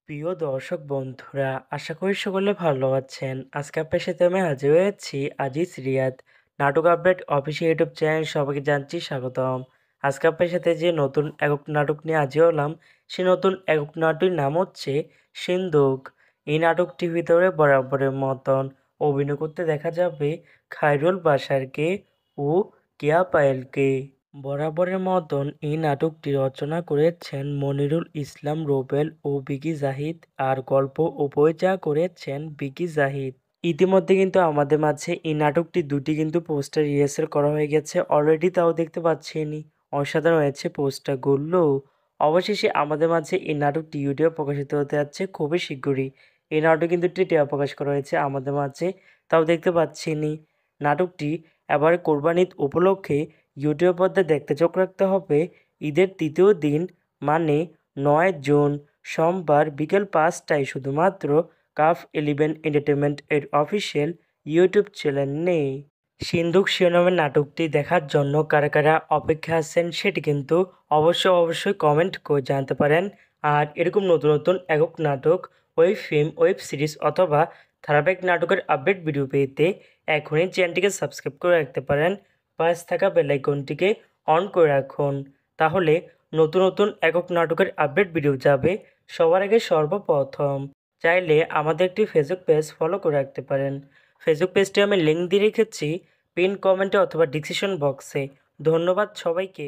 প্রিয় দর্শক বন্ধুরা, আশা করি সকলে ভালো আছেন। আজকে আপনার সাথে আমি হাজির হয়েছি আজিজ রিয়াদ নাটক আপডেট অফিসিয়াল ইউটিউব চ্যানেল। সবাইকে জানছি স্বাগতম। আজকে আপনার সাথে যে নতুন একক নাটক নিয়ে হাজির হলাম, সেই নতুন একক নাটকটির নাম হচ্ছে সিন্দুক। এই নাটকটির ভিতরে বরাবরের মতন অভিনয় করতে দেখা যাবে খায়রুল বাশারকে ও কেয়া পায়েলকে। বরাবরের মতন এই নাটকটি রচনা করেছেন মনিরুল ইসলাম রুবেল ও বিকি জাহিদ, আর গল্প ও পরিচালনা করেছেন বিকি জাহিদ। ইতিমধ্যে কিন্তু আমাদের মাঝে এই নাটকটি দুটি কিন্তু পোস্টার রিহার্সাল করা হয়ে গেছে অলরেডি, তাও দেখতে পাচ্ছেনই অসাধারণ হয়েছে পোস্টারগুলো। অবশেষে আমাদের মাঝে এই নাটকটি ইউটিউবে প্রকাশিত হতে যাচ্ছে খুবই শীঘ্রই। এই নাটক কিন্তু ট্রেলার প্রকাশ করা হয়েছে আমাদের মাঝে, তাও দেখতে পাচ্ছেনই। নাটকটি এবার কোরবানি ঈদ উপলক্ষে ইউটিউব পর্দায় দেখতে চোখ রাখতে হবে। ঈদের তৃতীয় দিন মানে 9 জুন সোমবার বিকেল 5টায় শুধুমাত্র কাফ 11 এন্টারটেনমেন্ট এর অফিসিয়াল ইউটিউব চ্যানেলে। সিন্দুক শিরোনামের নাটকটি দেখার জন্য কারা কারা অপেক্ষা আছেন সেটি কিন্তু অবশ্যই কমেন্ট করে জানাতে পারেন। আর এরকম নতুন নতুন একক নাটক, ওয়েব ফিল্ম, ওয়েব সিরিজ অথবা ধারাবাহিক নাটকের আপডেট ভিডিও পেতে এখনই চ্যানেলটিকে সাবস্ক্রাইব করে রাখতে পারেন। পাশ থাকা বেল আইকনটিকে অন করে রাখুন, তাহলে নতুন নতুন একক নাটকের আপডেট ভিডিও যাবে সবার আগে সর্বপ্রথম। চাইলে আমাদের একটি ফেসবুক পেজ ফলো করে রাখতে পারেন। ফেসবুক পেজটি আমি লিঙ্ক দিয়ে রেখেছি পিন কমেন্টে অথবা ডিসক্রিপশন বক্সে। ধন্যবাদ সবাইকে।